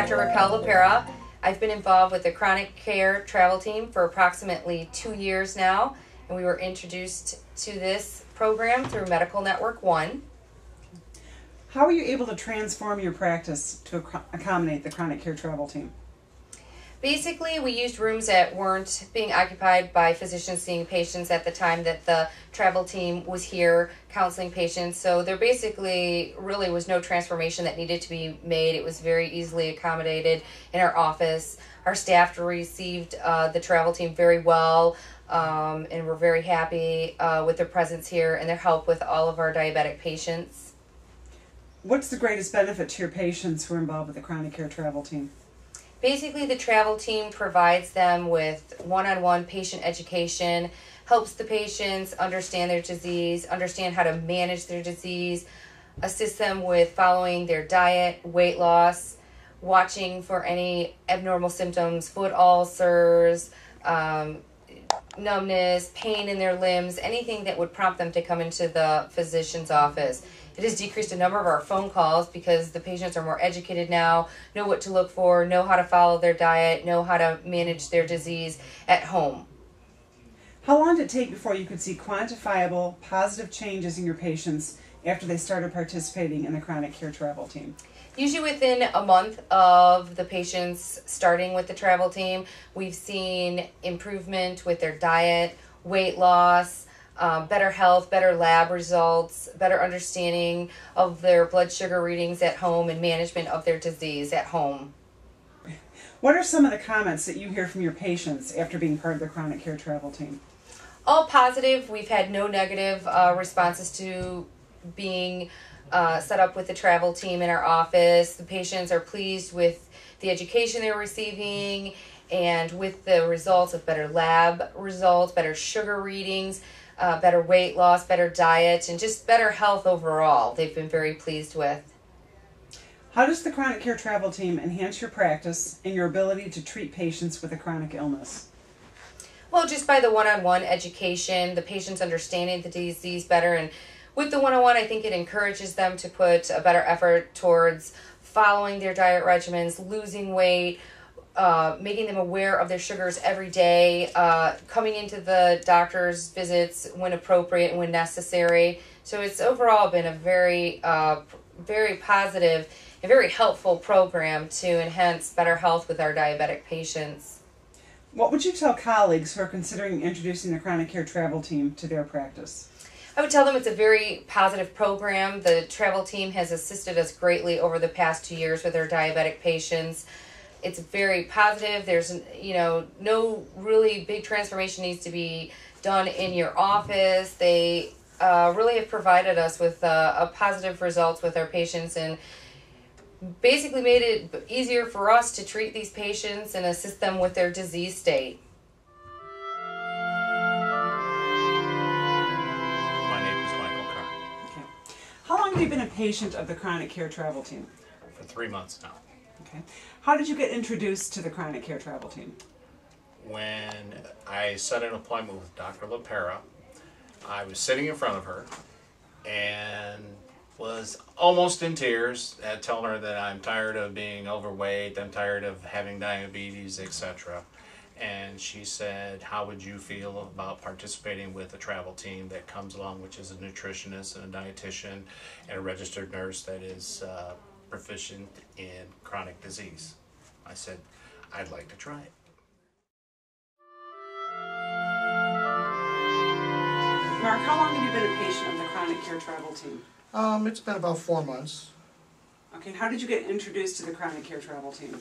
Dr. Raquel LaPera. I've been involved with the Chronic Care Travel Team for approximately 2 years now, and we were introduced to this program through Medical Network One. How were you able to transform your practice to accommodate the Chronic Care Travel Team? Basically, we used rooms that weren't being occupied by physicians seeing patients at the time that the travel team was here counseling patients. So there basically really was no transformation that needed to be made. It was very easily accommodated in our office. Our staff received the travel team very well, and we're very happy with their presence here and their help with all of our diabetic patients. What's the greatest benefit to your patients who are involved with the Chronic Care Travel Team? Basically, the travel team provides them with one-on-one patient education, helps the patients understand their disease, understand how to manage their disease, assist them with following their diet, weight loss, watching for any abnormal symptoms, foot ulcers, numbness, pain in their limbs, anything that would prompt them to come into the physician's office. It has decreased a number of our phone calls because the patients are more educated now, know what to look for, know how to follow their diet, know how to manage their disease at home. How long did it take before you could see quantifiable, positive changes in your patients after they started participating in the Chronic Care Travel Team? Usually within a month of the patients starting with the travel team, we've seen improvement with their diet, weight loss, better health, better lab results, better understanding of their blood sugar readings at home and management of their disease at home. What are some of the comments that you hear from your patients after being part of the Chronic Care Travel Team? All positive. We've had no negative responses to being set up with the travel team in our office. The patients are pleased with the education they're receiving and with the results of better lab results, better sugar readings, better weight loss, better diet, and just better health overall. They've been very pleased with. How does the Chronic Care Travel Team enhance your practice and your ability to treat patients with a chronic illness? Well, just by the one-on-one education, the patients understanding the disease better, and with the one-on-one, I think it encourages them to put a better effort towards following their diet regimens, losing weight, making them aware of their sugars every day, coming into the doctor's visits when appropriate and when necessary. So it's overall been a very, very positive and very helpful program to enhance better health with our diabetic patients. What would you tell colleagues who are considering introducing the Chronic Care Travel Team to their practice? I would tell them it's a very positive program. The travel team has assisted us greatly over the past 2 years with our diabetic patients. It's very positive. There's, no really big transformation needs to be done in your office. They really have provided us with a positive results with our patients and basically made it easier for us to treat these patients and assist them with their disease state. My name is Michael Carr. Okay. How long have you been a patient of the Chronic Care Travel Team? For 3 months now. Okay. How did you get introduced to the Chronic Care Travel Team? When I set an appointment with Dr. LaPera, I was sitting in front of her and was almost in tears at telling her that I'm tired of being overweight, I'm tired of having diabetes, etc. And she said, how would you feel about participating with a travel team that comes along, which is a nutritionist and a dietitian and a registered nurse that is proficient in chronic disease? I said, I'd like to try it. Mark, how long have you been a patient of the Chronic Care Travel Team? It's been about 4 months. Okay, how did you get introduced to the Chronic Care Travel Team?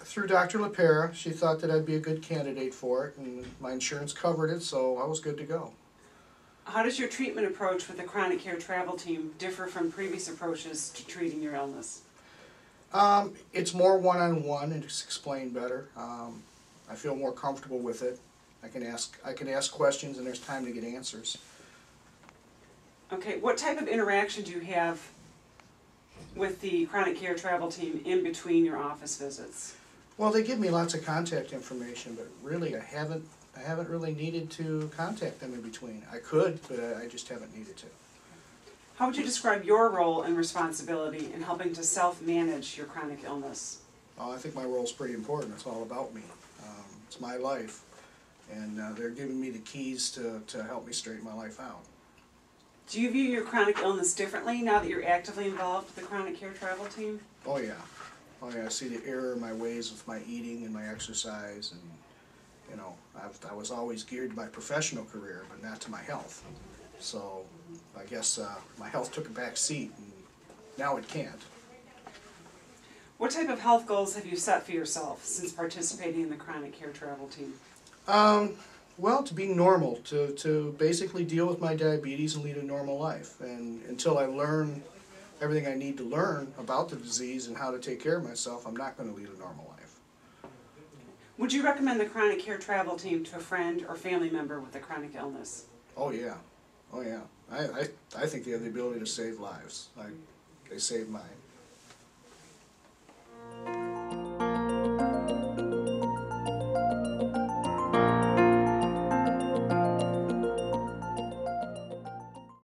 Through Dr. LaPera. She thought that I'd be a good candidate for it, and my insurance covered it, so I was good to go. How does your treatment approach with the Chronic Care Travel Team differ from previous approaches to treating your illness? It's more one-on-one and it's explained better. I feel more comfortable with it. I can ask questions and there's time to get answers. Okay, what type of interaction do you have with the Chronic Care Travel Team in between your office visits? Well, they give me lots of contact information, but really I haven't really needed to contact them in between. I could, but I just haven't needed to. How would you describe your role and responsibility in helping to self-manage your chronic illness? I think my role is pretty important. It's all about me. It's my life, and they're giving me the keys to help me straighten my life out. Do you view your chronic illness differently now that you're actively involved with the Chronic Care Travel Team? Oh yeah. Oh yeah, I see the error in my ways with my eating and my exercise, and you know, I was always geared to my professional career, but not to my health. So I guess my health took a back seat, and now it can't. What type of health goals have you set for yourself since participating in the Chronic Care Travel Team? Well, to be normal, to basically deal with my diabetes and lead a normal life. And until I learn everything I need to learn about the disease and how to take care of myself, I'm not going to lead a normal life. Would you recommend the Chronic Care Travel Team to a friend or family member with a chronic illness? Oh yeah, oh yeah. I think they have the ability to save lives. They saved mine.